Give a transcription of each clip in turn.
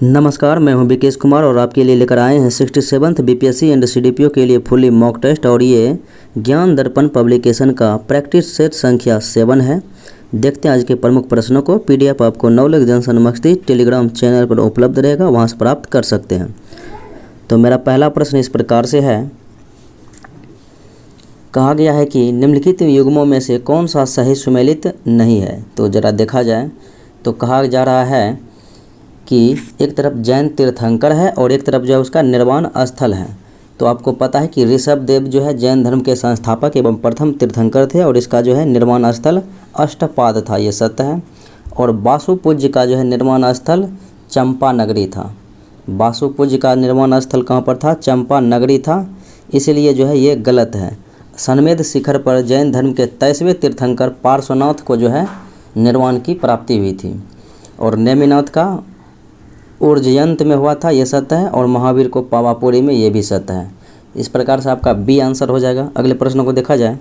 नमस्कार, मैं हूं विकेश कुमार और आपके लिए लेकर आए हैं 67th बीपीएससी एंड सीडीपीओ के लिए फुली मॉक टेस्ट। और ये ज्ञान दर्पण पब्लिकेशन का प्रैक्टिस सेट संख्या 7 है। देखते हैं आज के प्रमुख प्रश्नों को। पीडीएफ आपको नॉलेज जंक्शन मस्ती टेलीग्राम चैनल पर उपलब्ध रहेगा, वहां से प्राप्त कर सकते हैं। तो मेरा पहला प्रश्न इस प्रकार से है। कहा गया है कि निम्नलिखित युग्मों में से कौन सा सही सुमेलित नहीं है। तो जरा देखा जाए तो कहा जा रहा है कि एक तरफ जैन तीर्थंकर है और एक तरफ जो है उसका निर्वाण स्थल है। तो आपको पता है कि ऋषभ देव जो है जैन धर्म के संस्थापक एवं प्रथम तीर्थंकर थे और इसका जो है निर्वाण स्थल अष्टपाद था, ये सत्य है। और वासुपूज्य का जो है निर्वाण स्थल चंपा नगरी था। वासुपूज्य का निर्वाण स्थल कहाँ पर था? चंपा नगरी था, इसलिए जो है ये गलत है। सनमेध शिखर पर जैन धर्म के 23वें तीर्थंकर पार्श्वनाथ को जो है निर्वाण की प्राप्ति हुई थी। और नेमिनाथ का उज्जयंत में हुआ था, ये सत्य है। और महावीर को पावापुरी में, ये भी सत्य है। इस प्रकार से आपका बी आंसर हो जाएगा। अगले प्रश्न को देखा जाए।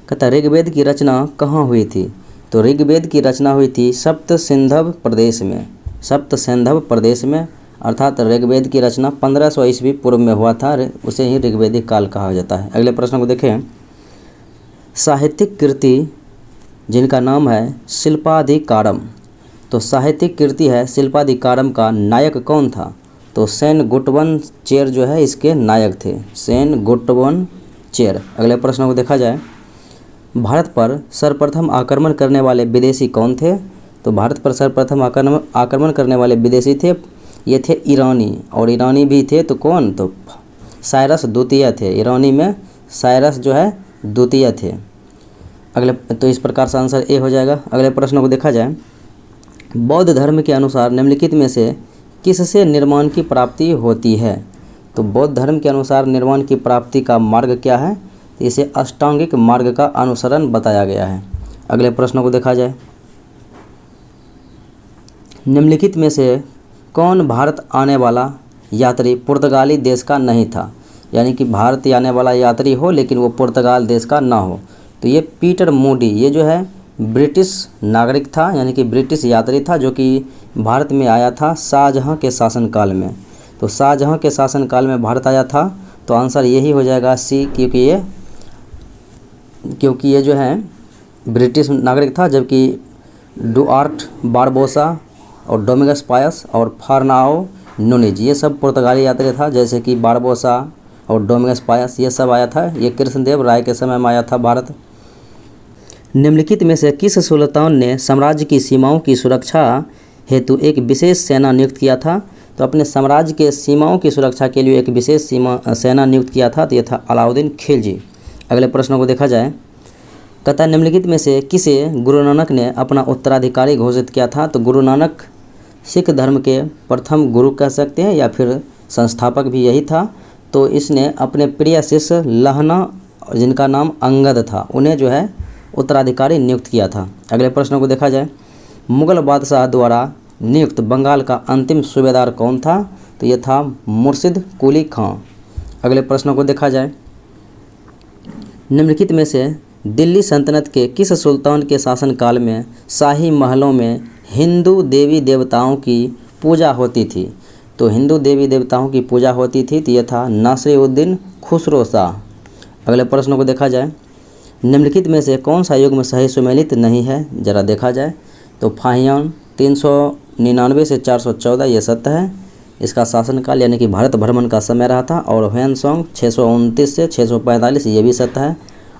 कहता है ऋग्वेद की रचना कहाँ हुई थी? तो ऋग्वेद की रचना हुई थी सप्त सिंधव प्रदेश में। सप्त सिंधव प्रदेश में, अर्थात ऋग्वेद की रचना 1500 ईस्वी पूर्व में हुआ था। उसे ही ऋग्वेदिक काल कहा जाता है। अगले प्रश्न को देखें। साहित्यिक कृति जिनका नाम है शिल्पाधिकारम। तो साहित्यिक कृति है शिल्पाधिकारम का नायक कौन था? तो सेन गुटवनचेर जो है इसके नायक थे, सेन गुटवनचेर। अगले प्रश्न को देखा जाए। भारत पर सर्वप्रथम आक्रमण करने वाले विदेशी कौन थे? तो भारत पर सर्वप्रथम आक्रमण करने वाले विदेशी थे, ये थे ईरानी। और ईरानी भी थे तो कौन? तो साइरस द्वितीय थे। ईरानी में साइरस जो है द्वितीय थे। अगले तो इस प्रकार से आंसर ए हो जाएगा। अगले प्रश्न को देखा जाए। बौद्ध धर्म के अनुसार निम्नलिखित में से किससे निर्वाण की प्राप्ति होती है? तो बौद्ध धर्म के अनुसार निर्वाण की प्राप्ति का मार्ग क्या है? तो इसे अष्टांगिक मार्ग का अनुसरण बताया गया है। अगले प्रश्न को देखा जाए। निम्नलिखित में से कौन भारत आने वाला यात्री पुर्तगाली देश का नहीं था? यानी कि भारत आने वाला यात्री हो लेकिन वो पुर्तगाल देश का ना हो। तो ये पीटर मूडी, ये जो है ब्रिटिश नागरिक था, यानी कि ब्रिटिश यात्री था, जो कि भारत में आया था शाहजहां के शासनकाल में। तो शाहजहां के शासनकाल में भारत आया था। तो आंसर यही हो जाएगा सी, क्योंकि ये जो है ब्रिटिश नागरिक था, जबकि डुआर्ट बारबोसा और डोमिंगस पायस और फारनाओ नुनिज ये सब पुर्तगाली यात्री था। जैसे कि बारबोसा और डोमिंगस पायस ये सब आया था, ये कृष्णदेव राय के समय में आया था भारत। निम्नलिखित में से किस सुल्तान ने साम्राज्य की सीमाओं की सुरक्षा हेतु एक विशेष सेना नियुक्त किया था? तो अपने साम्राज्य के सीमाओं की सुरक्षा के लिए एक विशेष सेना नियुक्त किया था, तो यह था अलाउद्दीन खिलजी। अगले प्रश्नों को देखा जाए। कहता है निम्नलिखित में से किसे गुरु नानक ने अपना उत्तराधिकारी घोषित किया था? तो गुरु नानक सिख धर्म के प्रथम गुरु कह सकते हैं या फिर संस्थापक भी यही था। तो इसने अपने प्रिय शिष्य लहना जिनका नाम अंगद था, उन्हें जो है उत्तराधिकारी नियुक्त किया था। अगले प्रश्नों को देखा जाए। मुगल बादशाह द्वारा नियुक्त बंगाल का अंतिम सूबेदार कौन था? तो यह था मुर्शिद कुली खां। अगले प्रश्नों को देखा जाए। निम्नलिखित में से दिल्ली सल्तनत के किस सुल्तान के शासनकाल में शाही महलों में हिंदू देवी देवताओं की पूजा होती थी? तो हिंदू देवी देवताओं की पूजा होती थी, तो यह था नासिरुद्दीन खुसरो शाह। अगले प्रश्नों को देखा जाए। निम्नलिखित में से कौन सा युग्म सही सुमेलित नहीं है? जरा देखा जाए। तो फाहियान 399 से 414 ये सत्य है। इसका शासनकाल यानी कि भारत भ्रमण का समय रहा था। और ह्वेनसांग 629 से 645 ये भी सत्य है।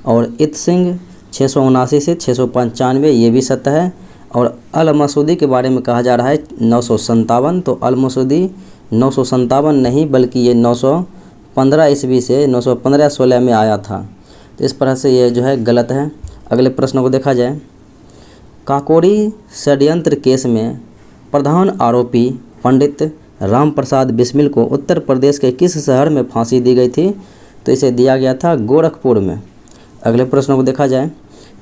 और इत्सिंग 679 से 695 ये भी सत्य है। और अल मसूदी के बारे में कहा जा रहा है 957। तो अल मसूदी 957 नहीं बल्कि ये 915 ईस्वी से 915-16 में आया था। तो इस तरह से ये जो है गलत है। अगले प्रश्न को देखा जाए। काकोरी षड्यंत्र केस में प्रधान आरोपी पंडित राम प्रसाद बिस्मिल को उत्तर प्रदेश के किस शहर में फांसी दी गई थी? तो इसे दिया गया था गोरखपुर में। अगले प्रश्न को देखा जाए।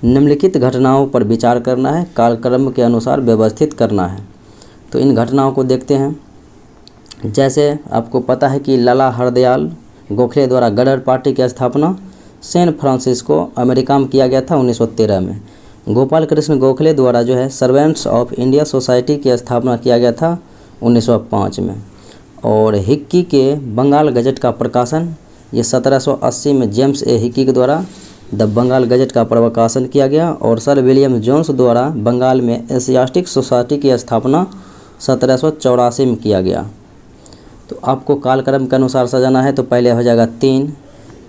निम्नलिखित घटनाओं पर विचार करना है, कालक्रम के अनुसार व्यवस्थित करना है। तो इन घटनाओं को देखते हैं। जैसे आपको पता है कि लाला हरदयाल गोखले द्वारा गदर पार्टी की स्थापना सैन फ्रांसिस्को अमेरिका में किया गया था 1913 में। गोपाल कृष्ण गोखले द्वारा जो है सर्वेंट्स ऑफ इंडिया सोसाइटी की स्थापना किया गया था 1905 में। और हिक्की के बंगाल गजट का प्रकाशन ये 1780 में जेम्स ए हिक्की के द्वारा द बंगाल गजट का प्रकाशन किया गया। और सर विलियम जोन्स द्वारा बंगाल में एशियाटिक सोसाइटी की स्थापना 1784 में किया गया। तो आपको कालक्रम के अनुसार सजाना है, तो पहले हो जाएगा 3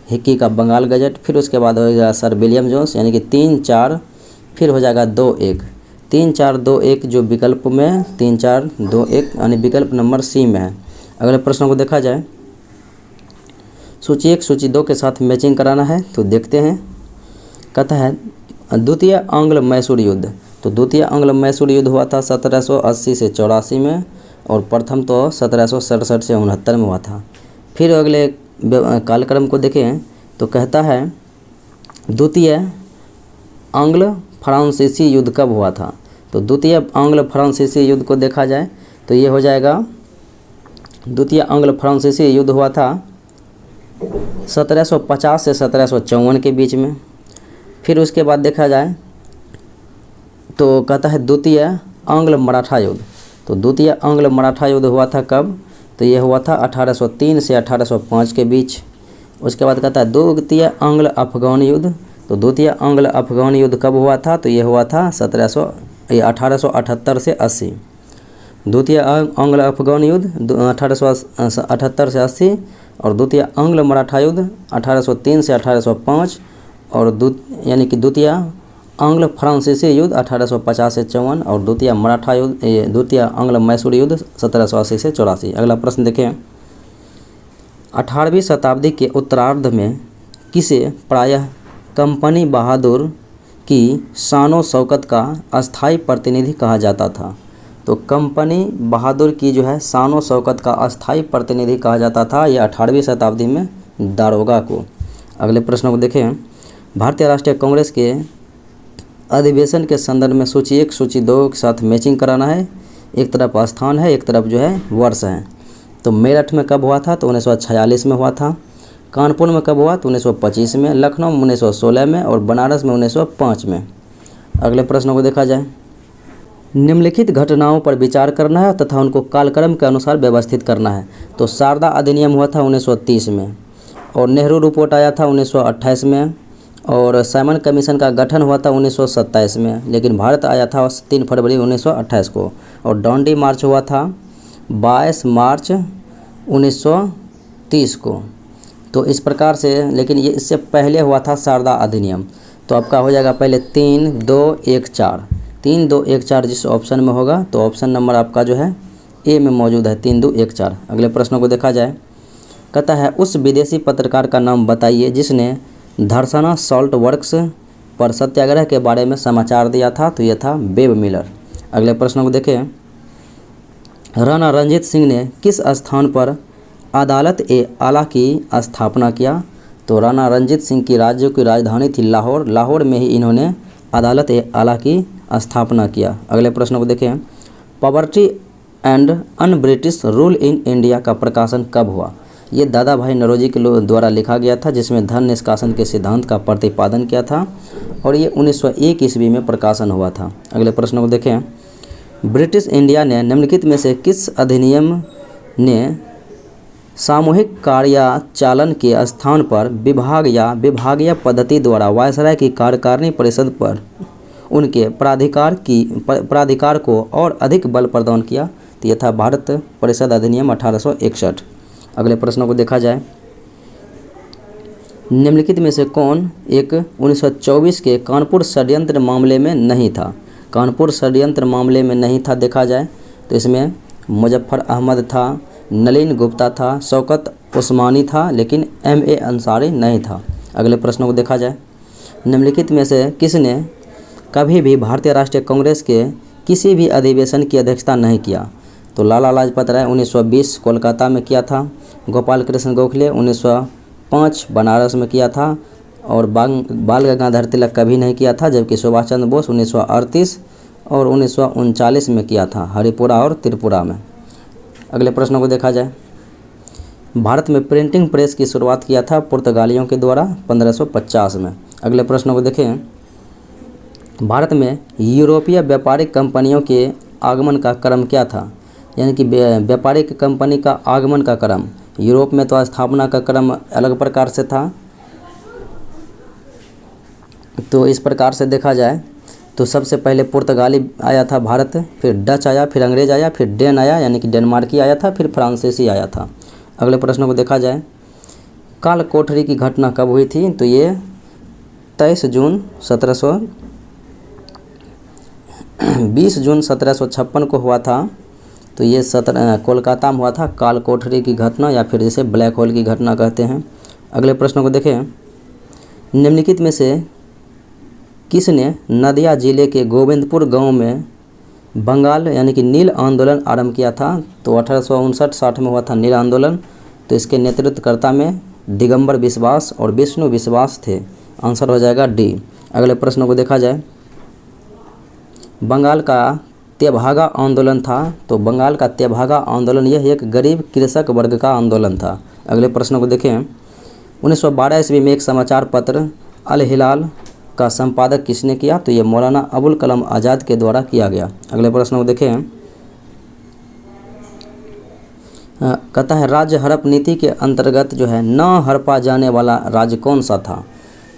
हिक्की का बंगाल गजट, फिर उसके बाद हो जाएगा सर विलियम जोन्स, यानी कि 3 4, फिर हो जाएगा 2 1। 3 4 2 1 जो विकल्प में 3 4 2 1 यानी विकल्प नंबर सी में है। अगले प्रश्न को देखा जाए, सूची 1 सूची 2 के साथ मैचिंग कराना है, तो देखते हैं। कहता है द्वितीय आंग्ल मैसूर युद्ध। तो द्वितीय आंग्ल मैसूर युद्ध हुआ था 1780 से 84 में, और प्रथम तो 1767 से 69 में हुआ था। फिर अगले कालक्रम को देखें तो कहता है द्वितीय आंग्ल फ्रांसीसी युद्ध कब हुआ था। तो द्वितीय आंग्ल फ्रांसीसी युद्ध को देखा जाए तो ये हो जाएगा, द्वितीय आंग्ल फ्रांसीसी युद्ध हुआ था 1750 से 1754 के बीच में। फिर उसके बाद देखा जाए तो कहता है द्वितीय आंग्ल मराठा युद्ध। तो द्वितीय आंग्ल मराठा युद्ध हुआ था कब, तो ये हुआ था 1803 से 1805 के बीच। उसके बाद कहता है द्वितीय आंग्ल अफगान युद्ध। तो द्वितीय आंग्ल अफगान युद्ध कब हुआ था, तो ये हुआ था 1878 से 80। द्वितीय आंग्ल अफगान युद्ध 1878 से 80, और द्वितीय आंग्ल मराठा युद्ध 1803 से 1805, और यानी कि द्वितीय आंग्ल फ्रांसीसी युद्ध 1850 से 54, और द्वितीय मराठा युद्ध द्वितीय आंग्ल मैसूर युद्ध 1780 से 84। अगला प्रश्न देखें, 18वीं शताब्दी के उत्तरार्ध में किसे प्रायः कंपनी बहादुर की शानो शौकत का अस्थायी प्रतिनिधि कहा जाता था। तो कंपनी बहादुर की जो है शानो शौकत का अस्थायी प्रतिनिधि कहा जाता था, यह 18वीं शताब्दी में दारोगा को। अगले प्रश्न को देखें, भारतीय राष्ट्रीय कांग्रेस के अधिवेशन के संदर्भ में सूची 1 सूची 2 के साथ मैचिंग कराना है। एक तरफ स्थान है, एक तरफ जो है वर्ष है। तो मेरठ में कब हुआ था, तो 1946 में हुआ था। कानपुर में कब हुआ, तो 1925 में। लखनऊ में 1916 में, और बनारस में 1905 में। अगले प्रश्न को देखा जाए, निम्नलिखित घटनाओं पर विचार करना है तथा उनको कालक्रम के अनुसार व्यवस्थित करना है। तो शारदा अधिनियम हुआ था 1930 में, और नेहरू रिपोर्ट आया था 1928 में, और साइमन कमीशन का गठन हुआ था 1927 में, लेकिन भारत आया था 3 फरवरी 1928 को, और डांडी मार्च हुआ था 22 मार्च 1930 को। तो इस प्रकार से, लेकिन ये इससे पहले हुआ था शारदा अधिनियम। तो आपका हो जाएगा पहले 3 2 1 4, 3 2 1 4 जिस ऑप्शन में होगा, तो ऑप्शन नंबर आपका जो है ए में मौजूद है, 3 2 1 4। अगले प्रश्न को देखा जाए, कहता है उस विदेशी पत्रकार का नाम बताइए जिसने धरसना सॉल्ट वर्क्स पर सत्याग्रह के बारे में समाचार दिया था। तो यह था वेब मिलर। अगले प्रश्न को देखें, राणा रंजीत सिंह ने किस स्थान पर अदालत ए आला की स्थापना किया। तो राणा रंजीत सिंह की राज्य की राजधानी थी लाहौर, लाहौर में ही इन्होंने अदालत ए आला की स्थापना किया। अगले प्रश्न को देखें, poverty and un British rule in India का प्रकाशन कब हुआ। ये दादा भाई नौरोजी के द्वारा लिखा गया था, जिसमें धन निष्कासन के सिद्धांत का प्रतिपादन किया था, और ये 1901 ईस्वी में प्रकाशन हुआ था। अगले प्रश्न को देखें, ब्रिटिश इंडिया ने निम्नलिखित में से किस अधिनियम ने सामूहिक कार्याचालन के स्थान पर विभाग या विभागीय पद्धति द्वारा वायसराय की कार्यकारिणी परिषद पर उनके प्राधिकार को और अधिक बल प्रदान किया। तो यह था भारत परिषद अधिनियम 1861। अगले प्रश्नों को देखा जाए, निम्नलिखित में से कौन एक 1924 के कानपुर षड्यंत्र मामले में नहीं था। कानपुर षड्यंत्र मामले में नहीं था देखा जाए तो इसमें मुजफ्फर अहमद था, नलिन गुप्ता था, शौकत उस्मानी था, लेकिन M.A. अंसारी नहीं था। अगले प्रश्नों को देखा जाए, निम्नलिखित में से किसने कभी भी भारतीय राष्ट्रीय कांग्रेस के किसी भी अधिवेशन की अध्यक्षता नहीं किया। तो लाला लाजपत राय 1920 कोलकाता में किया था, गोपाल कृष्ण गोखले 1905 बनारस में किया था, और बाल गंगाधर तिलक कभी नहीं किया था, जबकि सुभाष चंद्र बोस 1938 और 1939 में किया था, हरिपुरा और त्रिपुरा में। अगले प्रश्नों को देखा जाए, भारत में प्रिंटिंग प्रेस की शुरुआत किया था पुर्तगालियों के द्वारा 1550 में। अगले प्रश्नों को देखें, भारत में यूरोपीय व्यापारिक कंपनियों के आगमन का क्रम क्या था। यानी कि व्यापारिक कंपनी का आगमन का क्रम। यूरोप में तो स्थापना का क्रम अलग प्रकार से था। तो इस प्रकार से देखा जाए तो सबसे पहले पुर्तगाली आया था भारत, फिर डच आया, फिर अंग्रेज आया, फिर डेन आया यानी कि डेनमार्की आया था, फिर फ्रांसीसी आया था। अगले प्रश्न को देखा जाए, काल कोठरी की घटना कब हुई थी? तो ये 20 जून 1756 को हुआ था। तो ये कोलकाता में हुआ था काल कोठरी की घटना, या फिर जिसे ब्लैक होल की घटना कहते हैं। अगले प्रश्न को देखें, निम्नलिखित में से किसने नदिया जिले के गोविंदपुर गांव में बंगाल यानी कि नील आंदोलन आरंभ किया था? तो 1859-60 में हुआ था नील आंदोलन। तो इसके नेतृत्वकर्ता में दिगंबर विश्वास और विष्णु विश्वास थे। आंसर हो जाएगा डी। अगले प्रश्न को देखा जाए, बंगाल का तेभागा आंदोलन था। तो बंगाल का तेभागा आंदोलन यह एक गरीब कृषक वर्ग का आंदोलन था। अगले प्रश्न को देखें, 1912 ईस्वी में एक समाचार पत्र अल हिलाल का संपादक किसने किया? तो ये मौलाना अबुल कलाम आज़ाद के द्वारा किया गया। अगले प्रश्न को देखें, कहता है राज्य हड़प नीति के अंतर्गत जो है न हड़पा जाने वाला राज्य कौन सा था?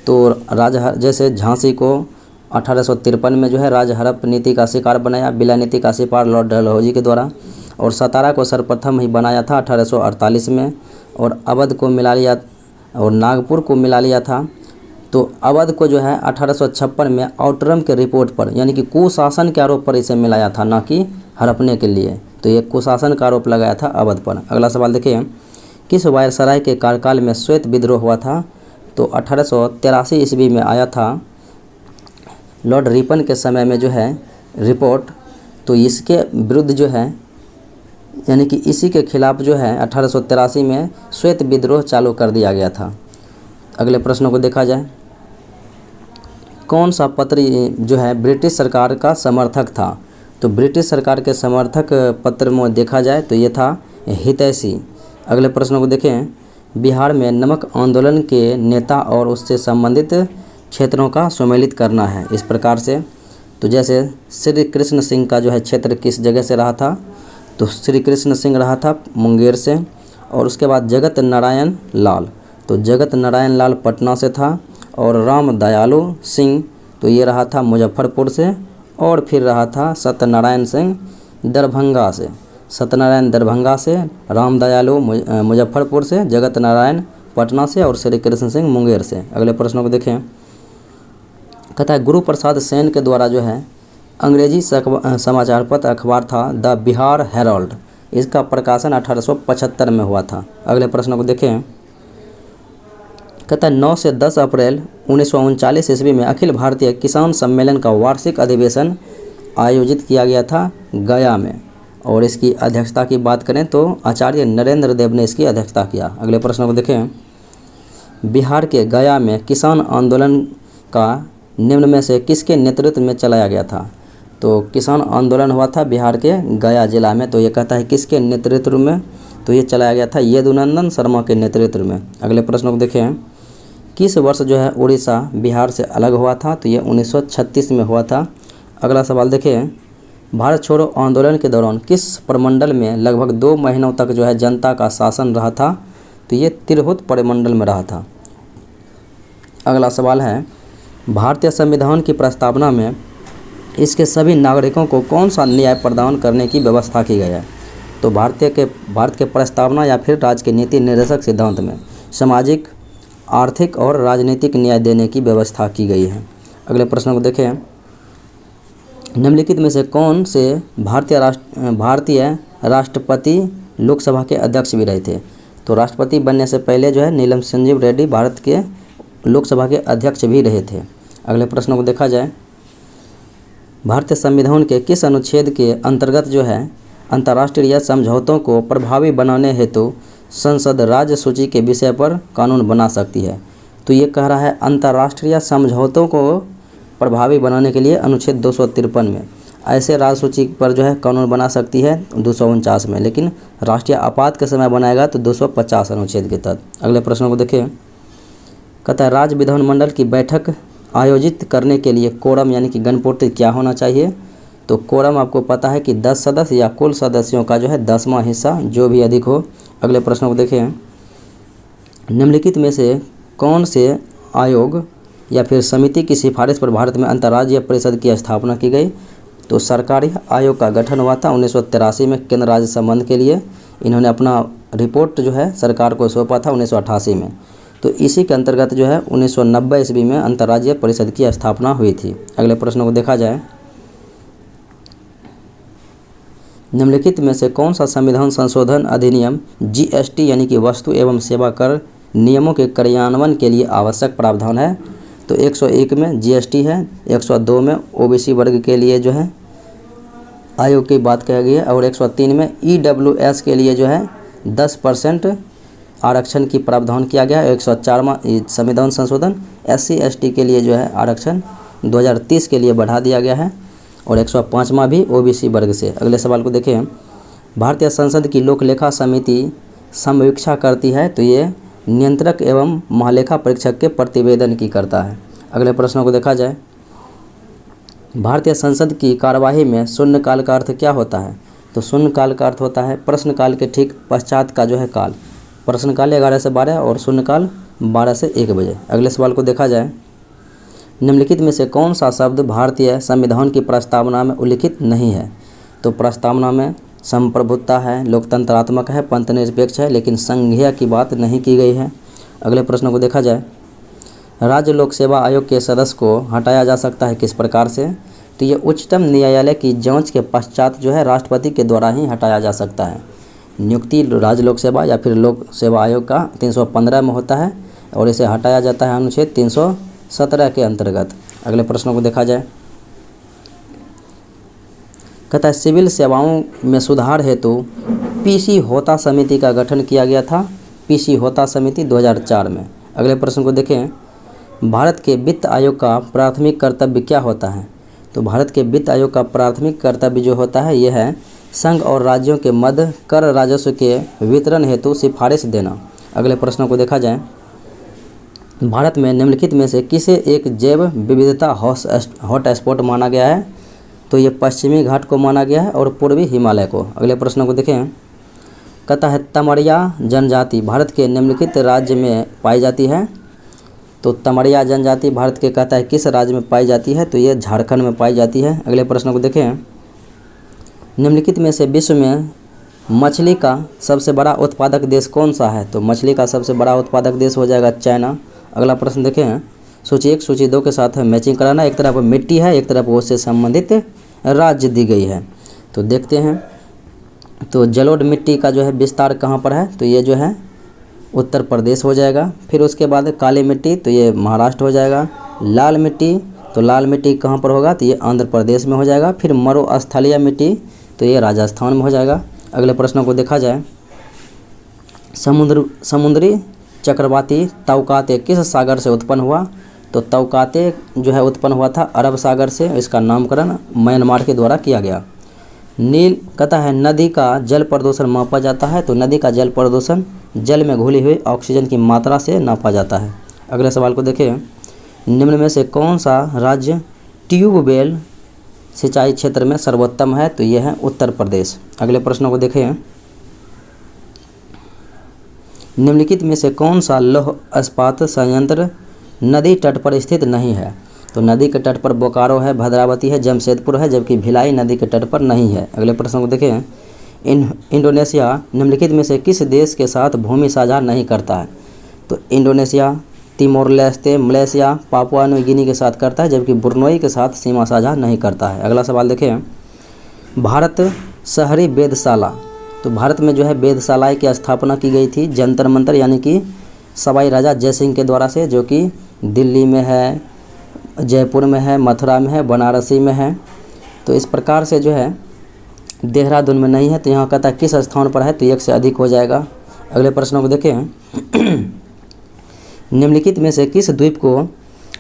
तो राज्य जैसे झांसी को 1853 में जो है राज्य हड़प नीति का शिकार बनाया, बिला नीति का शिकार लॉर्ड डलहौजी के द्वारा, और सतारा को सर्वप्रथम ही बनाया था 1848 में, और अवध को मिला लिया और नागपुर को मिला लिया था। तो अवध को जो है 1856 में आउटरम के रिपोर्ट पर यानी कि कुशासन के आरोप पर इसे मिलाया था, ना कि हड़पने के लिए। तो ये कुशासन का आरोप लगाया था अवध पर। अगला सवाल देखिए, किस वायसराय के कार्यकाल में श्वेत विद्रोह हुआ था? तो 1883 ईस्वी में आया था लॉर्ड रिपन के समय में जो है रिपोर्ट। तो इसके विरुद्ध जो है यानी कि इसी के खिलाफ जो है 1883 में श्वेत विद्रोह चालू कर दिया गया था। अगले प्रश्नों को देखा जाए, कौन सा पत्र जो है ब्रिटिश सरकार का समर्थक था? तो ब्रिटिश सरकार के समर्थक पत्र में देखा जाए तो ये था हितैषी। अगले प्रश्नों को देखें, बिहार में नमक आंदोलन के नेता और उससे संबंधित क्षेत्रों का सम्मिलित करना है इस प्रकार से। तो जैसे श्री कृष्ण सिंह का जो है क्षेत्र किस जगह से रहा था? तो श्री कृष्ण सिंह रहा था मुंगेर से। और उसके बाद जगत नारायण लाल, तो जगत नारायण लाल पटना से था। और राम दयालु सिंह तो ये रहा था मुजफ्फरपुर से। और फिर रहा था सत्यनारायण सिंह दरभंगा से, सत्यनारायण दरभंगा से, राम दयालु मुजफ्फरपुर से, जगत नारायण पटना से और श्री कृष्ण सिंह मुंगेर से। अगले प्रश्नों को देखें, कहता है गुरु प्रसाद सेन के द्वारा जो है अंग्रेजी समाचार पत्र अखबार था द बिहार हेराल्ड, इसका प्रकाशन 1875 में हुआ था। अगले प्रश्नों को देखें, कहता है 9 से 10 अप्रैल 1939 ईस्वी में अखिल भारतीय किसान सम्मेलन का वार्षिक अधिवेशन आयोजित किया गया था गया में, और इसकी अध्यक्षता की बात करें तो आचार्य नरेंद्र देव ने इसकी अध्यक्षता किया। अगले प्रश्न को देखें, बिहार के गया में किसान आंदोलन का निम्न में से किसके नेतृत्व में चलाया गया था? तो किसान आंदोलन हुआ था बिहार के गया जिला में। तो ये कहता है किसके नेतृत्व में? तो ये चलाया गया था यदुनंदन शर्मा के नेतृत्व में। अगले प्रश्न को देखें, किस वर्ष जो है उड़ीसा बिहार से अलग हुआ था? तो ये 1936 में हुआ था। अगला सवाल देखें, भारत छोड़ो आंदोलन के दौरान किस प्रमंडल में लगभग 2 महीनों तक जो है जनता का शासन रहा था? तो ये तिरहुत प्रमंडल में रहा था। अगला सवाल है, भारतीय संविधान की प्रस्तावना में इसके सभी नागरिकों को कौन सा न्याय प्रदान करने की व्यवस्था की गई है? तो भारत के प्रस्तावना या फिर राज्य के नीति निर्देशक सिद्धांत में सामाजिक, आर्थिक और राजनीतिक न्याय देने की व्यवस्था की गई है। अगले प्रश्न को देखें, निम्नलिखित में से कौन से भारतीय राष्ट्रपति लोकसभा के अध्यक्ष भी रहे थे? तो राष्ट्रपति बनने से पहले जो है नीलम संजीव रेड्डी भारत के लोकसभा के अध्यक्ष भी रहे थे। अगले प्रश्न को देखा जाए, भारतीय संविधान के किस अनुच्छेद के अंतर्गत जो है अंतर्राष्ट्रीय समझौतों को प्रभावी बनाने हेतु संसद राज्य सूची के विषय पर कानून बना सकती है? तो ये कह रहा है अंतर्राष्ट्रीय समझौतों को प्रभावी बनाने के लिए अनुच्छेद 253 में, ऐसे राज्य सूची पर जो है कानून बना सकती है 249 में, लेकिन राष्ट्रीय आपात के समय बनाएगा तो 250 अनुच्छेद के तहत। अगले प्रश्न को देखिए, कहता है राज्य विधानमंडल की बैठक आयोजित करने के लिए कोरम यानी कि गणपूर्ति क्या होना चाहिए? तो कोरम आपको पता है कि 10 सदस्य या कुल सदस्यों का जो है 10वां हिस्सा, जो भी अधिक हो। अगले प्रश्न को देखें, निम्नलिखित में से कौन से आयोग या फिर समिति की सिफारिश पर भारत में अंतर्राज्यीय परिषद की स्थापना की गई? तो सरकारी आयोग का गठन हुआ था 1983 में केंद्र राज्य संबंध के लिए। इन्होंने अपना रिपोर्ट जो है सरकार को सौंपा था 1988 में। तो इसी के अंतर्गत जो है 1990 ईस्वी में अंतर्राज्यीय परिषद की स्थापना हुई थी। अगले प्रश्न को देखा जाए, निम्नलिखित में से कौन सा संविधान संशोधन अधिनियम जीएसटी यानी कि वस्तु एवं सेवा कर नियमों के कार्यान्वयन के लिए आवश्यक प्रावधान है? तो 101 में जीएसटी है, 102 में ओबीसी वर्ग के लिए जो है आयोग की बात कही गई है, और 103 में ईडब्ल्यूएस के लिए जो है 10% आरक्षण की प्रावधान किया गया है। 104वां संविधान संशोधन SC ST के लिए जो है आरक्षण 2030 के लिए बढ़ा दिया गया है, और 105वां भी ओबीसी वर्ग से। अगले सवाल को देखें, भारतीय संसद की लोक लेखा समिति समवीक्षा करती है, तो ये नियंत्रक एवं महालेखा परीक्षक के प्रतिवेदन की करता है। अगले प्रश्नों को देखा जाए, भारतीय संसद की कार्यवाही में शून्यकाल का अर्थ क्या होता है? तो शून्यकाल का अर्थ होता है प्रश्नकाल के ठीक पश्चात का जो है काल। प्रश्नकाल 11 से 12 और शून्यकाल 12 से 1 बजे। अगले सवाल को देखा जाए, निम्नलिखित में से कौन सा शब्द भारतीय संविधान की प्रस्तावना में उल्लिखित नहीं है? तो प्रस्तावना में संप्रभुता है, लोकतंत्रात्मक है, पंथनिरपेक्ष है, लेकिन संघीय की बात नहीं की गई है। अगले प्रश्न को देखा जाए, राज्य लोक सेवा आयोग के सदस्य को हटाया जा सकता है किस प्रकार से? तो ये उच्चतम न्यायालय की जांच के पश्चात जो है राष्ट्रपति के द्वारा ही हटाया जा सकता है। नियुक्ति राज्य लोक सेवा या फिर लोक सेवा आयोग का 315 में होता है, और इसे हटाया जाता है अनुच्छेद 317 के अंतर्गत। अगले प्रश्नों को देखा जाए, कहता है सिविल सेवाओं में सुधार हेतु पीसी होता समिति का गठन किया गया था। पीसी होता समिति 2004 में। अगले प्रश्न को देखें, भारत के वित्त आयोग का प्राथमिक कर्तव्य क्या होता है? तो भारत के वित्त आयोग का प्राथमिक कर्तव्य जो होता है यह है संघ और राज्यों के मध्य कर राजस्व के वितरण हेतु सिफारिश देना। अगले प्रश्नों को देखा जाए, भारत में निम्नलिखित में से किसे एक जैव विविधता हॉटस्पॉट माना गया है? तो ये पश्चिमी घाट को माना गया है और पूर्वी हिमालय को। अगले प्रश्नों को देखें, कहता है तमरिया जनजाति भारत के निम्नलिखित राज्य में पाई जाती है। तो तमरिया जनजाति भारत के कहता है किस राज्य में पाई जाती है? तो ये झारखंड में पाई जाती है। अगले प्रश्न को देखें, निम्नलिखित में से विश्व में मछली का सबसे बड़ा उत्पादक देश कौन सा है? तो मछली का सबसे बड़ा उत्पादक देश हो जाएगा चाइना। अगला प्रश्न देखें, सूची 1 सूची 2 के साथ मैचिंग कराना। एक तरफ मिट्टी है, एक तरफ उससे संबंधित राज्य दी गई है। तो देखते हैं, तो जलोढ़ मिट्टी का जो है विस्तार कहाँ पर है? तो ये जो है उत्तर प्रदेश हो जाएगा। फिर उसके बाद काली मिट्टी, तो ये महाराष्ट्र हो जाएगा। लाल मिट्टी, तो लाल मिट्टी कहाँ पर होगा? तो ये आंध्र प्रदेश में हो जाएगा। फिर मरुस्थलीय मिट्टी, तो ये राजस्थान में हो जाएगा। अगले प्रश्नों को देखा जाए, समुद्री चक्रवाती तौकाते किस सागर से उत्पन्न हुआ? तो तौकाते जो है उत्पन्न हुआ था अरब सागर से। इसका नामकरण म्यांमार के द्वारा किया गया। नील कहता है नदी का जल प्रदूषण मापा जाता है। तो नदी का जल प्रदूषण जल में घुली हुई ऑक्सीजन की मात्रा से नापा जाता है। अगले सवाल को देखें, निम्न में से कौन सा राज्य ट्यूबवेल सिंचाई क्षेत्र में सर्वोत्तम है? तो यह है उत्तर प्रदेश। अगले प्रश्नों को देखें, निम्नलिखित में से कौन सा लौह इस्पात संयंत्र नदी तट पर स्थित नहीं है? तो नदी के तट पर बोकारो है, भद्रावती है, जमशेदपुर है, जबकि भिलाई नदी के तट पर नहीं है। अगले प्रश्न को देखें, इंडोनेशिया निम्नलिखित में से किस देश के साथ भूमि साझा नहीं करता है? तो Indonesia Timor Leste, Malaysia, Papua New Guinea के साथ करता है, जबकि ब्रुनई के साथ सीमा साझा नहीं करता है। अगला सवाल देखें, भारत शहरी वेधशाला, तो भारत में जो है वेधशालाएँ की स्थापना की गई थी जंतर मंतर यानी कि सवाई राजा जयसिंह के द्वारा से, जो कि दिल्ली में है, जयपुर में है, मथुरा में है, बनारसी में है। तो इस प्रकार से जो है देहरादून में नहीं है। तो यहाँ कहता है किस स्थान पर है? तो 1 से अधिक हो जाएगा। अगले प्रश्नों को देखें, निम्नलिखित में से किस द्वीप को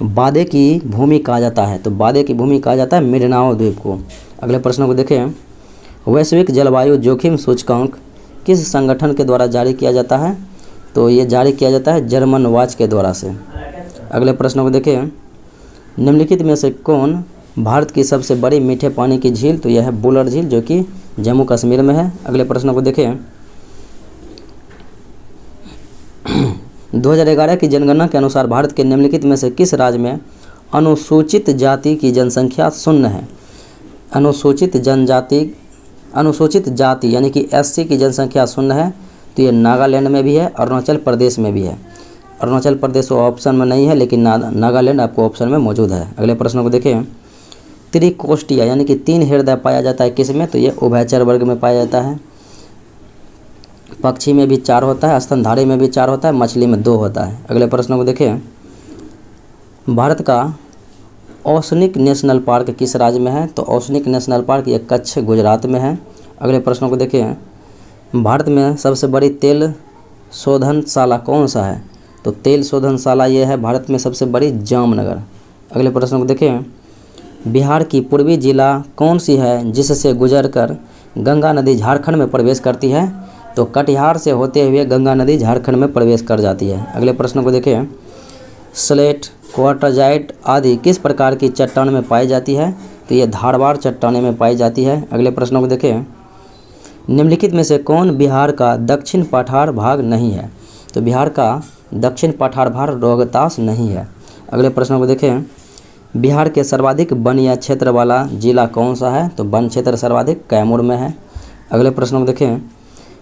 बादे की भूमि कहा जाता है? तो बादे की भूमि कहा जाता है मिंडानाओ द्वीप को। अगले प्रश्नों को देखें, वैश्विक जलवायु जोखिम सूचकांक किस संगठन के द्वारा जारी किया जाता है? तो ये जारी किया जाता है जर्मन वॉच के द्वारा से। अगले प्रश्नों को देखें, निम्नलिखित में से कौन भारत की सबसे बड़ी मीठे पानी की झील, तो यह है बुलर झील जो कि जम्मू कश्मीर में है। अगले प्रश्न को देखें। 2011 की जनगणना के अनुसार भारत के निम्नलिखित में से किस राज्य में अनुसूचित जाति की जनसंख्या शून्य है? अनुसूचित जाति यानी कि SC की जनसंख्या शून्य है, तो ये नागालैंड में भी है, अरुणाचल प्रदेश में भी है। अरुणाचल प्रदेश ऑप्शन में नहीं है, लेकिन नागालैंड आपको ऑप्शन में मौजूद है। अगले प्रश्न को देखें। त्रिकोष्ठीय यानी कि 3 हृदय पाया जाता है किस में? तो ये उभयचर वर्ग में पाया जाता है। पक्षी में भी 4 होता है, स्तनधारी में भी 4 होता है, मछली में 2 होता है। अगले प्रश्न को देखें। भारत का ओसनिक नेशनल पार्क किस राज्य में है? तो ओसनिक नेशनल पार्क ये कच्छ गुजरात में है। अगले प्रश्न को देखें। भारत में सबसे बड़ी तेल शोधनशाला कौन सा है? तो तेल शोधनशाला ये है भारत में सबसे बड़ी जामनगर। अगले प्रश्न को देखें। बिहार की पूर्वी जिला कौन सी है जिससे गुजरकर गंगा नदी झारखंड में प्रवेश करती है? तो कटिहार से होते हुए गंगा नदी झारखंड में प्रवेश कर जाती है। अगले प्रश्न को देखें। स्लेट, क्वार्टजाइट आदि किस प्रकार की चट्टान में पाई जाती है? तो ये धारवाड़ चट्टाने में पाई जाती है। अगले प्रश्नों को देखें। निम्नलिखित में से कौन बिहार का दक्षिण पठार भाग नहीं है? तो बिहार का दक्षिण पठार भाग रोहतास नहीं है। अगले प्रश्नों को देखें। बिहार के सर्वाधिक वनीय क्षेत्र वाला जिला कौन सा है? तो वन क्षेत्र सर्वाधिक कैमूर में है। अगले प्रश्नों को देखें।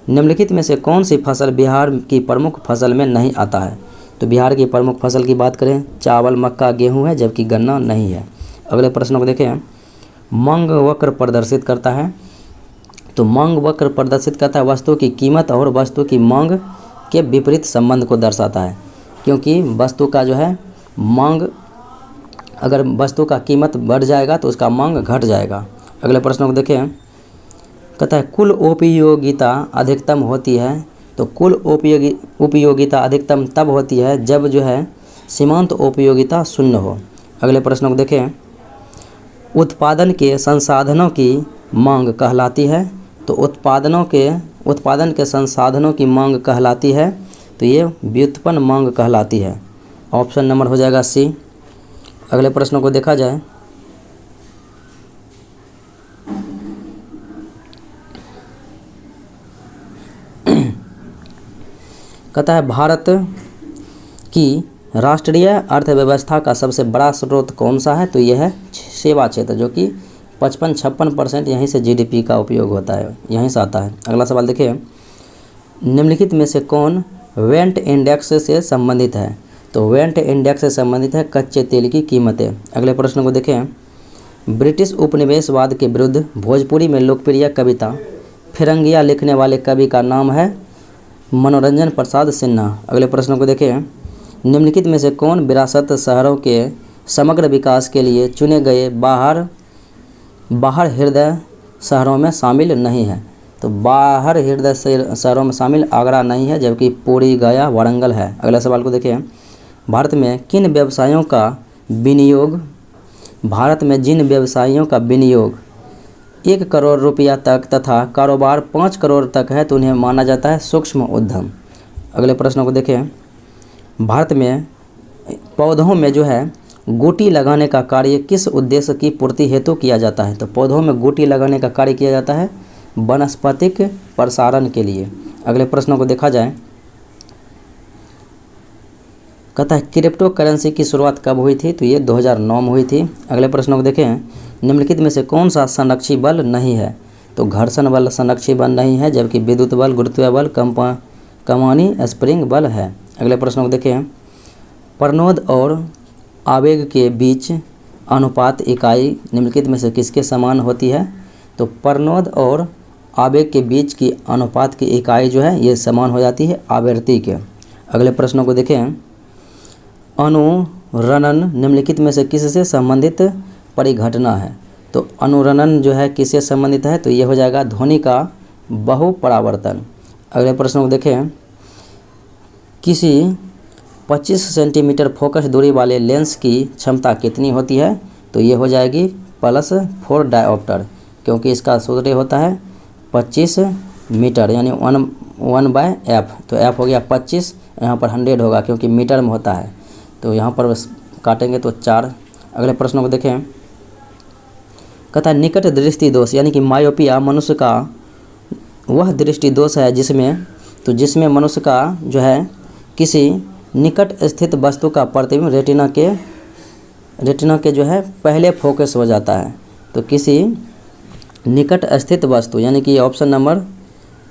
निम्नलिखित में से कौन सी फसल बिहार की प्रमुख फसल में नहीं आता है? तो बिहार की प्रमुख फसल की बात करें, चावल, मक्का, गेहूं है, जबकि गन्ना नहीं है। अगले प्रश्न को देखें। मंग वक्र प्रदर्शित करता है, तो मंग वक्र प्रदर्शित करता है वस्तु की कीमत और वस्तु की मांग के विपरीत संबंध को दर्शाता है, क्योंकि वस्तु का जो है मांग, अगर वस्तु का कीमत बढ़ जाएगा तो उसका मांग घट जाएगा। अगले प्रश्न को देखें। कहता है कुल उपयोगिता अधिकतम होती है, तो कुल उपयोगिता अधिकतम तब होती है जब जो है सीमांत उपयोगिता शून्य हो। अगले प्रश्न को देखें। उत्पादन के संसाधनों की मांग कहलाती है, तो उत्पादन के संसाधनों की मांग कहलाती है, तो ये व्युत्पन्न मांग कहलाती है। ऑप्शन नंबर हो जाएगा C। अगले प्रश्न को देखा जाए। कहता है भारत की राष्ट्रीय अर्थव्यवस्था का सबसे बड़ा स्रोत कौन सा है? तो यह है सेवा क्षेत्र, जो कि 55-56% यहीं से GDP का उपयोग होता है, यहीं से आता है। अगला सवाल देखिए। निम्नलिखित में से कौन वेंट इंडेक्स से संबंधित है? तो वेंट इंडेक्स से संबंधित है कच्चे तेल की कीमतें। अगले प्रश्न को देखें। ब्रिटिश उपनिवेशवाद के विरुद्ध भोजपुरी में लोकप्रिय कविता फिरंगिया लिखने वाले कवि का नाम है मनोरंजन प्रसाद सिन्हा। अगले प्रश्न को देखें। निम्नलिखित में से कौन विरासत शहरों के समग्र विकास के लिए चुने गए बाहर हृदय शहरों में शामिल नहीं है? तो बाहर हृदय शहरों में शामिल आगरा नहीं है, जबकि पुरी, गया, वारंगल है। अगले सवाल को देखें। भारत में जिन व्यवसायों का विनियोग 1 करोड़ रुपया तक तथा कारोबार 5 करोड़ तक है, तो उन्हें माना जाता है सूक्ष्म उद्यम। अगले प्रश्न को देखें। भारत में पौधों में जो है गोटी लगाने का कार्य किस उद्देश्य की पूर्ति हेतु किया जाता है? तो पौधों में गोटी लगाने का कार्य किया जाता है वनस्पतिक प्रसारण के लिए। अगले प्रश्न को देखा जाए। कहता है क्रिप्टो करेंसी की शुरुआत कब हुई थी? तो ये 2009 में हुई थी। अगले प्रश्न को देखें। निम्नलिखित में से कौन सा संरक्षी बल नहीं है? तो घर्षण बल संरक्षी बल नहीं है, जबकि विद्युत बल, गुरुत्वीय बल, कमानी स्प्रिंग बल है। अगले प्रश्न को देखें। प्रणोद और आवेग के बीच अनुपात इकाई निम्नलिखित में से किसके समान होती है? तो प्रणोद और आवेग के बीच की अनुपात की इकाई जो है ये समान हो जाती है आवृत्ति के। अगले प्रश्नों को देखें। अनुरणन निम्नलिखित में से किससे संबंधित परिघटना है? तो अनुरणन जो है किससे संबंधित है? तो ये हो जाएगा ध्वनि का बहुपरावर्तन। अगले प्रश्न को देखें। किसी 25 सेंटीमीटर फोकस दूरी वाले लेंस की क्षमता कितनी होती है? तो ये हो जाएगी +4 डायोप्टर, क्योंकि इसका सूत्र होता है 25 मीटर यानी 1/f। तो f हो गया 25, यहाँ पर 100 होगा क्योंकि मीटर में होता है, तो यहाँ पर काटेंगे तो 4। अगले प्रश्न को देखें। कहता है निकट दृष्टि दोष यानी कि मायोपिया मनुष्य का वह दृष्टि दोष है जिसमें मनुष्य का जो है किसी निकट स्थित वस्तु का प्रतिबिंब रेटिना के जो है पहले फोकस हो जाता है। तो किसी निकट स्थित वस्तु यानी कि ऑप्शन नंबर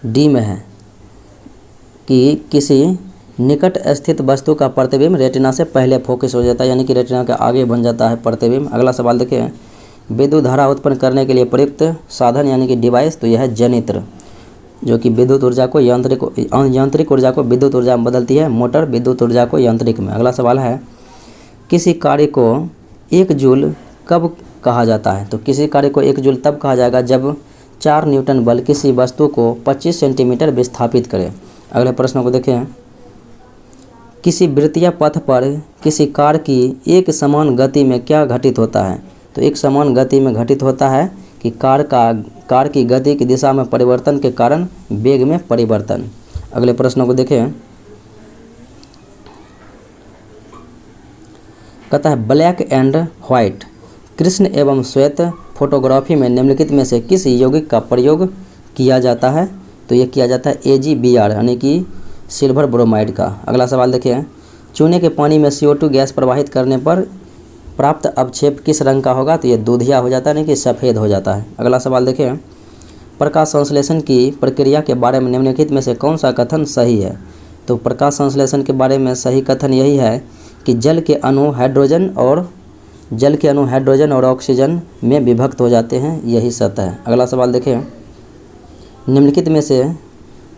डी में है कि किसी निकट स्थित वस्तु का प्रतिबिंब रेटिना से पहले फोकस हो जाता है, यानी कि रेटिना के आगे बन जाता है प्रतिबिंब। अगला सवाल देखिए, विद्युत धारा उत्पन्न करने के लिए प्रयुक्त साधन यानी कि डिवाइस, तो यह है जनित्र, जो कि विद्युत ऊर्जा को यांत्रिक ऊर्जा को विद्युत ऊर्जा में बदलती है। मोटर विद्युत ऊर्जा को यांत्रिक में। अगला सवाल है, किसी कार्य को 1 जूल कब कहा जाता है? तो किसी कार्य को 1 जूल तब कहा जाएगा जब 4 न्यूटन बल किसी वस्तु को 25 सेंटीमीटर विस्थापित करे। अगले प्रश्न को देखें, किसी वृत्तीय पथ पर किसी कार की एक समान गति में क्या घटित होता है? तो एक समान गति में घटित होता है कि कार की गति की दिशा में परिवर्तन के कारण वेग में परिवर्तन। अगले प्रश्नों को देखें, कहता है ब्लैक एंड व्हाइट कृष्ण एवं श्वेत फोटोग्राफी में निम्नलिखित में से किस यौगिक का प्रयोग किया जाता है? तो ये किया जाता है AgBr यानी कि सिल्वर ब्रोमाइड का। अगला सवाल देखिए, चूने के पानी में CO2 गैस प्रवाहित करने पर प्राप्त अवक्षेप किस रंग का होगा? तो ये दूधिया हो जाता है, यानी कि सफ़ेद हो जाता है। अगला सवाल देखिए, प्रकाश संश्लेषण की प्रक्रिया के बारे में निम्नलिखित में से कौन सा कथन सही है? तो प्रकाश संश्लेषण के बारे में सही कथन यही है कि जल के अणु हाइड्रोजन और ऑक्सीजन में विभक्त हो जाते हैं, यही सत्य है। अगला सवाल देखें, निम्नलिखित में से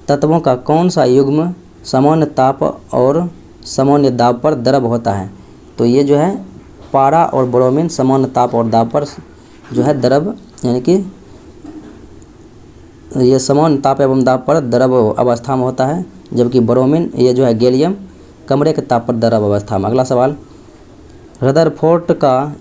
तत्वों का कौन सा युग्म सामान्य ताप और सामान्य दाब पर द्रव होता है? तो ये जो है पारा और ब्रोमीन सामान्य ताप और दाब पर जो है द्रव, यानी कि ये सामान्य ताप एवं दाब पर द्रव अवस्था में होता है, जबकि ब्रोमीन ये जो है गैलियम कमरे के ताप पर द्रव अवस्था में। अगला सवाल, रदरफोर्ड का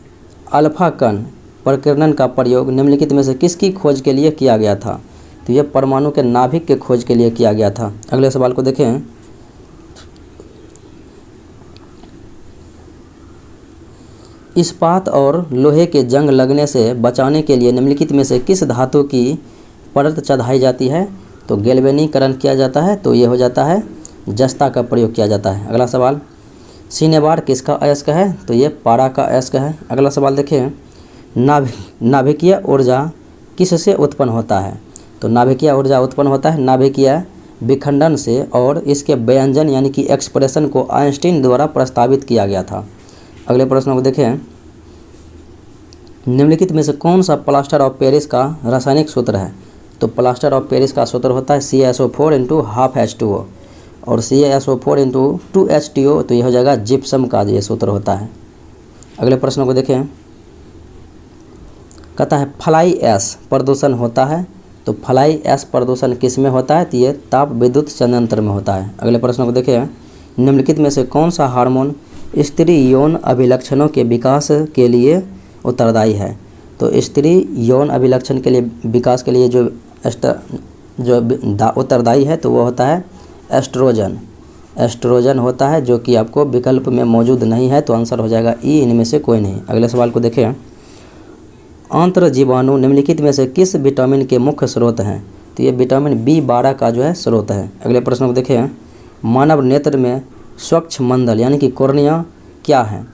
अल्फा कण प्रकीर्णन का प्रयोग निम्नलिखित में से किसकी खोज के लिए किया गया था? तो यह परमाणु के नाभिक के खोज के लिए किया गया था। अगले सवाल को देखें, इस्पात और लोहे के जंग लगने से बचाने के लिए निम्नलिखित में से किस धातु की परत चढ़ाई जाती है? तो गैल्वेनीकरण किया जाता है, तो ये हो जाता है जस्ता का प्रयोग किया जाता है। अगला सवाल, सिनेबार किसका अयस्क है? तो ये पारा का अयस्क है। अगला सवाल देखिए, नाभिकीय ऊर्जा किससे उत्पन्न होता है? तो नाभिकीय ऊर्जा उत्पन्न होता है नाभिकीय विखंडन से, और इसके व्यंजन यानी कि एक्सप्रेशन को आइंस्टीन द्वारा प्रस्तावित किया गया था। अगले प्रश्न को देखें, निम्नलिखित में से कौन सा प्लास्टर ऑफ पेरिस का रासायनिक सूत्र है? तो प्लास्टर ऑफ पेरिस का सूत्र होता है CaSO4 × 12H2O, और CaSO4 × 2H2O, तो यह हो जाएगा जिप्सम का ये सूत्र होता है। अगले प्रश्न को देखें, कहता है फ्लाई ऐश प्रदूषण होता है, तो फ्लाई ऐश प्रदूषण किस में होता है? तो ये ताप विद्युत संयंत्र में होता है। अगले प्रश्न को देखें, निम्नलिखित में से कौन सा हार्मोन स्त्री यौन अभिलक्षणों के विकास के लिए उत्तरदायी है? तो स्त्री यौन अभिलक्षण के लिए विकास के लिए जो उत्तरदायी है तो वो होता है एस्ट्रोजन होता है, जो कि आपको विकल्प में मौजूद नहीं है, तो आंसर हो जाएगा ई, इनमें से कोई नहीं। अगले सवाल को देखें, आंत्र जीवाणु निम्नलिखित में से किस विटामिन के मुख्य स्रोत हैं? तो ये विटामिन B12 का जो है स्रोत है। अगले प्रश्न को देखें, मानव नेत्र में स्वच्छ मंडल यानी कि कॉर्निया क्या है?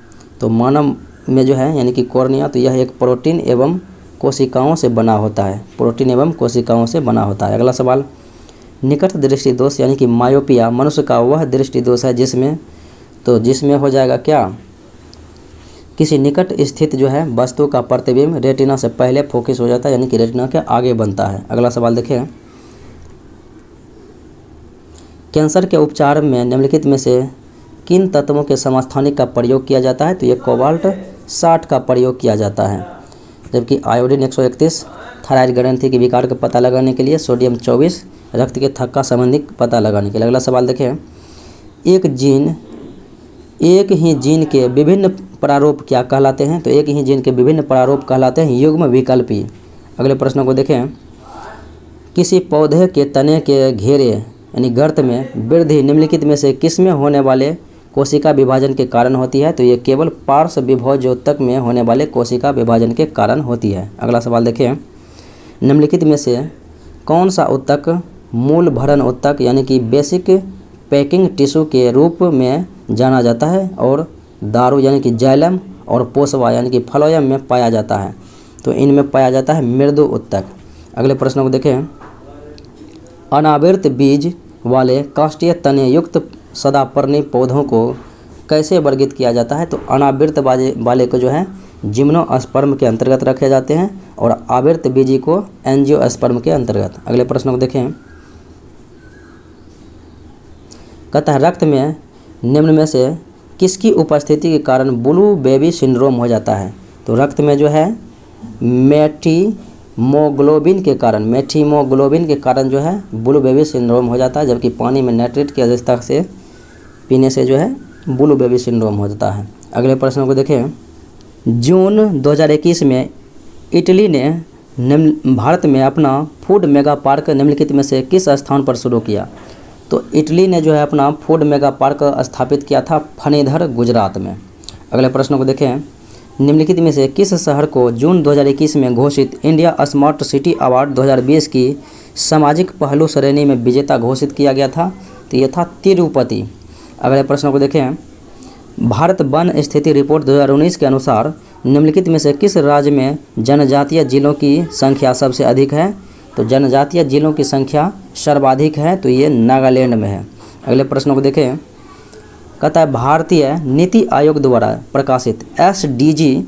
तो मानव में जो है यानी कि कॉर्निया, तो यह एक प्रोटीन एवं कोशिकाओं से बना होता है, अगला सवाल, निकट दृष्टि दोष यानी कि मायोपिया मनुष्य का वह दृष्टि दोष है जिसमें हो जाएगा क्या? किसी निकट स्थित जो है वस्तु का प्रतिबिंब रेटिना से पहले फोकस हो जाता है, यानी कि रेटिना के आगे बनता है। अगला सवाल देखें, कैंसर के उपचार में निम्नलिखित में से किन तत्वों के समस्थानिक का प्रयोग किया जाता है? तो ये कोबाल्ट 60 का प्रयोग किया जाता है, जबकि आयोडीन 131 थायराइड ग्रंथि के विकार का पता लगाने के लिए, सोडियम 24 रक्त के थक्का संबंधी पता लगाने के लिए। अगला सवाल देखें, एक ही जीन के विभिन्न प्रारूप क्या कहलाते हैं? तो एक ही जीन के विभिन्न प्रारूप कहलाते हैं युग्म विकल्पी। अगले प्रश्न को देखें, किसी पौधे के तने के घेरे यानी गर्त में वृद्धि निम्नलिखित में से किस में होने वाले कोशिका विभाजन के कारण होती है? तो ये केवल पार्श्व विभवजोतक में होने वाले कोशिका विभाजन के कारण होती है। अगला सवाल देखें, निम्नलिखित में से कौन सा ऊतक मूल भरण ऊतक यानी कि बेसिक पैकिंग टिश्यू के रूप में जाना जाता है और दारू यानी कि जाइलम और पोषवा यानी कि फ्लोएम में पाया जाता है? तो इनमें पाया जाता है मृदु ऊतक। अगले प्रश्न को देखें, अनावृत बीज वाले काष्ठीय तने युक्त सदापर्णी पौधों को कैसे वर्गीकृत किया जाता है? तो अनावृत वाले को जो है जिम्नोस्पर्म के अंतर्गत रखे जाते हैं और आवृत बीजी को एंजियोस्पर्म के अंतर्गत। अगले प्रश्न को देखें, कहता है रक्त में निम्न में से किसकी उपस्थिति के कारण ब्लू बेबी सिंड्रोम हो जाता है? तो रक्त में जो है मेथिमोग्लोबिन के कारण जो है ब्लू बेबी सिंड्रोम हो जाता है, जबकि पानी में नाइट्रेट की अधिकता से पीने से जो है ब्लू बेबी सिंड्रोम हो जाता है। अगले प्रश्न को देखें, जून 2021 में इटली ने भारत में अपना फूड मेगा पार्क निम्नलिखित में से किस स्थान पर शुरू किया? तो इटली ने जो है अपना फूड मेगा पार्क स्थापित किया था फणीधर, गुजरात में। अगले प्रश्न को देखें, निम्नलिखित में से किस शहर को जून 2021 में घोषित इंडिया स्मार्ट सिटी अवार्ड 2020 की सामाजिक पहलू श्रेणी में विजेता घोषित किया गया था? तो यह था तिरुपति। अगले प्रश्न को देखें, भारत वन स्थिति रिपोर्ट 2019 के अनुसार निम्नलिखित में से किस राज्य में जनजातीय जिलों की संख्या सबसे अधिक है? तो जनजातीय जिलों की संख्या सर्वाधिक है, तो ये नागालैंड में है। अगले प्रश्न को देखें, कहता है भारतीय नीति आयोग द्वारा प्रकाशित SDG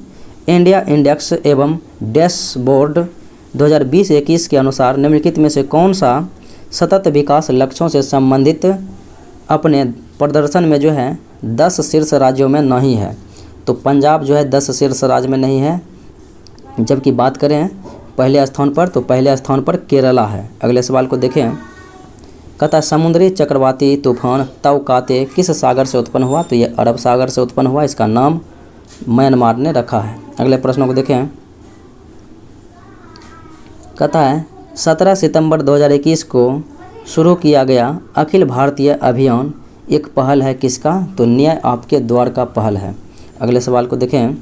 इंडिया इंडेक्स एवं डैशबोर्ड 2020-21 के अनुसार निम्नलिखित में से कौन सा सतत विकास लक्ष्यों से संबंधित अपने प्रदर्शन में जो है 10 शीर्ष राज्यों में नहीं है? तो पंजाब जो है 10 शीर्ष राज्य में नहीं है, जबकि बात करें पहले स्थान पर तो पहले स्थान पर केरला है। अगले सवाल को देखें, कहता समुद्री चक्रवाती तूफान तौकाते किस सागर से उत्पन्न हुआ? तो ये अरब सागर से उत्पन्न हुआ, इसका नाम म्यांमार ने रखा है। अगले प्रश्नों को देखें, कहता है 17 सितंबर 2021 को शुरू किया गया अखिल भारतीय अभियान एक पहल है किसका? तो न्याय आपके द्वार का पहल है। अगले सवाल को देखें,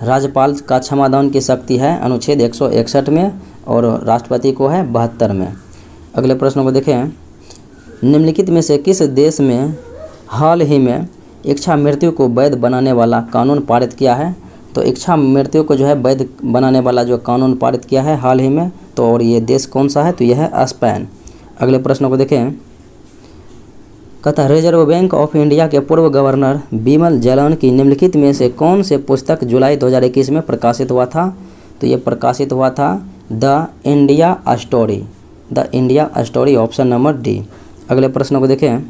राज्यपाल का क्षमादान की शक्ति है अनुच्छेद 161 में और राष्ट्रपति को है 72 में। अगले प्रश्न को देखें, निम्नलिखित में से किस देश में हाल ही में इच्छा मृत्यु को वैध बनाने वाला कानून पारित किया है? तो इच्छा मृत्यु को जो है वैध बनाने वाला जो कानून पारित किया है हाल ही में, तो और ये देश कौन सा है? तो यह है स्पेन। अगले प्रश्न को देखें, कहता है रिजर्व बैंक ऑफ इंडिया के पूर्व गवर्नर बिमल जलान की निम्नलिखित में से कौन से पुस्तक जुलाई 2021 में प्रकाशित हुआ था? तो ये प्रकाशित हुआ था the India story, option number D. अगले प्रश्न को देखें,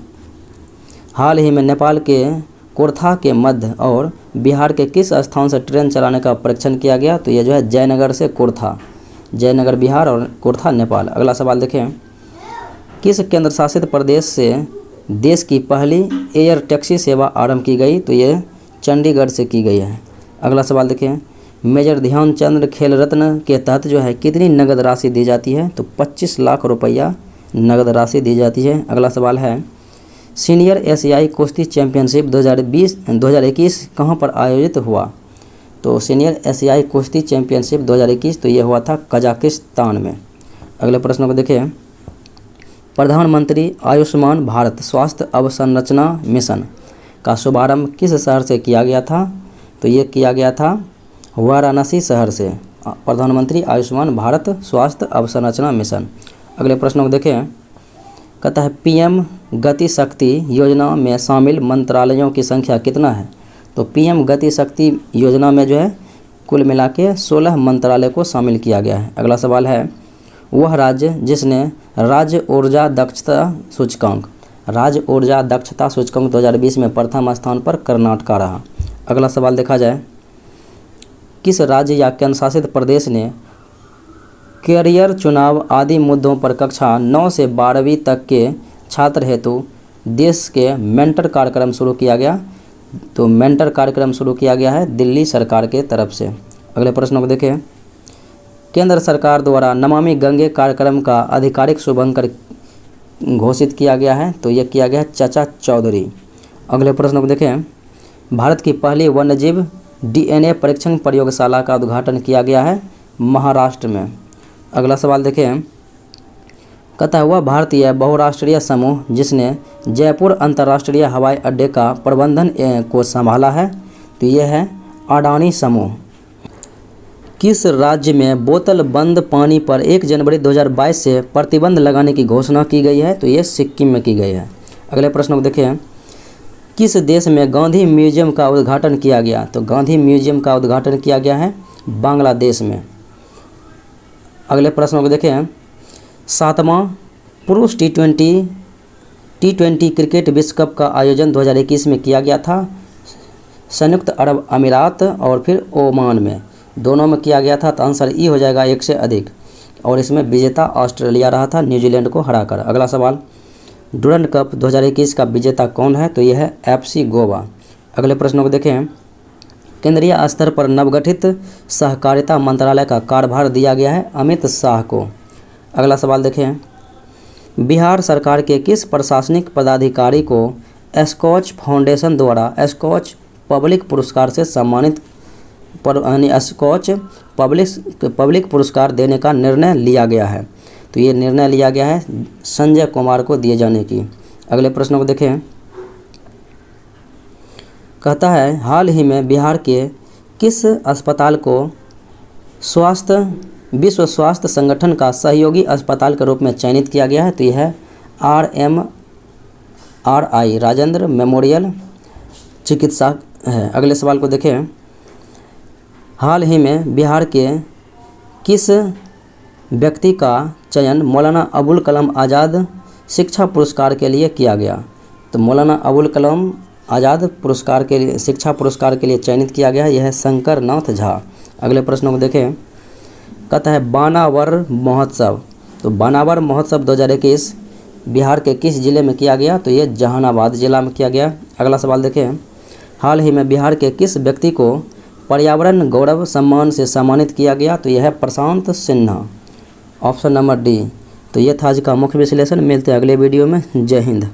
हाल ही में नेपाल के कोरथा के मध्य और बिहार के किस स्थान से ट्रेन चलाने का परीक्षण किया गया? तो ये जो है जयनगर से कोरथा, जयनगर बिहार और कोरथा नेपाल। अगला सवाल देखें, किस केंद्र शासित प्रदेश से देश की पहली एयर टैक्सी सेवा आरंभ की गई? तो ये चंडीगढ़ से की गई है। अगला सवाल देखें, मेजर ध्यानचंद खेल रत्न के तहत जो है कितनी नगद राशि दी जाती है? तो 25 लाख रुपया नगद राशि दी जाती है। अगला सवाल है, सीनियर एशियाई कुश्ती चैंपियनशिप 2021 कहाँ पर आयोजित हुआ? तो सीनियर एशियाई कुश्ती चैंपियनशिप 2021 तो ये हुआ था कजाकिस्तान में। अगले प्रश्न को देखें, प्रधानमंत्री आयुष्मान भारत स्वास्थ्य अवसंरचना मिशन का शुभारंभ किस शहर से किया गया था? तो ये किया गया था वाराणसी शहर से, प्रधानमंत्री आयुष्मान भारत स्वास्थ्य अवसंरचना मिशन। अगले प्रश्न को देखें, कहता है PM गति शक्ति योजना में शामिल मंत्रालयों की संख्या कितना है? तो PM गति शक्ति योजना में जो है कुल मिला के 16 मंत्रालय को शामिल किया गया है। अगला सवाल है, वह राज्य जिसने राज्य ऊर्जा दक्षता सूचकांक 2020 में प्रथम स्थान पर कर्नाटक रहा। अगला सवाल देखा जाए, किस राज्य या केंद्र शासित प्रदेश ने कैरियर चुनाव आदि मुद्दों पर कक्षा 9 से 12वीं तक के छात्र हेतु देश के मेंटर कार्यक्रम शुरू किया गया? तो मेंटर कार्यक्रम शुरू किया गया है दिल्ली सरकार के तरफ से। अगले प्रश्न को देखें, केंद्र सरकार द्वारा नमामि गंगे कार्यक्रम का आधिकारिक शुभारंभ घोषित किया गया है? तो यह किया गया चचा चौधरी। अगले प्रश्न को देखें, भारत की पहली वन्यजीव DNA परीक्षण प्रयोगशाला का उद्घाटन किया गया है महाराष्ट्र में। अगला सवाल देखें, कहता हुआ भारतीय बहुराष्ट्रीय समूह जिसने जयपुर अंतर्राष्ट्रीय हवाई अड्डे का प्रबंधन को संभाला है, तो यह है अडानी समूह। किस राज्य में बोतल बंद पानी पर 1 जनवरी 2022 से प्रतिबंध लगाने की घोषणा की गई है, तो ये सिक्किम में की गई है। अगले प्रश्न को देखें, किस देश में गांधी म्यूजियम का उद्घाटन किया गया, तो गांधी म्यूजियम का उद्घाटन किया गया है बांग्लादेश में। अगले प्रश्न को देखें, 7वां पुरुष टी20 क्रिकेट विश्व कप का आयोजन 2021 में किया गया था संयुक्त अरब अमीरात और फिर ओमान में, दोनों में किया गया था। तो आंसर ई हो जाएगा 1 से अधिक, और इसमें विजेता ऑस्ट्रेलिया रहा था न्यूजीलैंड को हराकर। अगला सवाल, डुरंड कप 2021 का विजेता कौन है, तो यह है FC गोवा। अगले प्रश्नों को देखें, केंद्रीय स्तर पर नवगठित सहकारिता मंत्रालय का कार्यभार दिया गया है अमित शाह को। अगला सवाल देखें, बिहार सरकार के किस प्रशासनिक पदाधिकारी को स्कॉच फाउंडेशन द्वारा स्कॉच पब्लिक पुरस्कार से सम्मानित स्कॉच पब्लिक पुरस्कार देने का निर्णय लिया गया है, तो ये निर्णय लिया गया है संजय कुमार को दिए जाने की। अगले प्रश्न को देखें, कहता है हाल ही में बिहार के किस अस्पताल को विश्व स्वास्थ्य संगठन का सहयोगी अस्पताल के रूप में चयनित किया गया है, तो यह है RMRI राजेंद्र मेमोरियल चिकित्सा है। अगले सवाल को देखें, हाल ही में बिहार के किस व्यक्ति का चयन मौलाना अबुल कलाम आज़ाद शिक्षा पुरस्कार के लिए किया गया, तो मौलाना अबुल कलाम आज़ाद पुरस्कार के लिए शिक्षा पुरस्कार के लिए चयनित किया गया है, यह है शंकर नाथ झा। अगले प्रश्नों को देखें, कहता है बानावर महोत्सव, तो बानावर महोत्सव 2021 बिहार के किस जिले में किया गया, तो ये जहानाबाद जिला में किया गया। अगला सवाल देखें, हाल ही में बिहार के किस व्यक्ति को पर्यावरण गौरव सम्मान से सम्मानित किया गया, तो यह है प्रशांत सिन्हा, ऑप्शन नंबर डी। तो ये था आज का मुख्य विश्लेषण। मिलते हैं अगले वीडियो में। जय हिंद।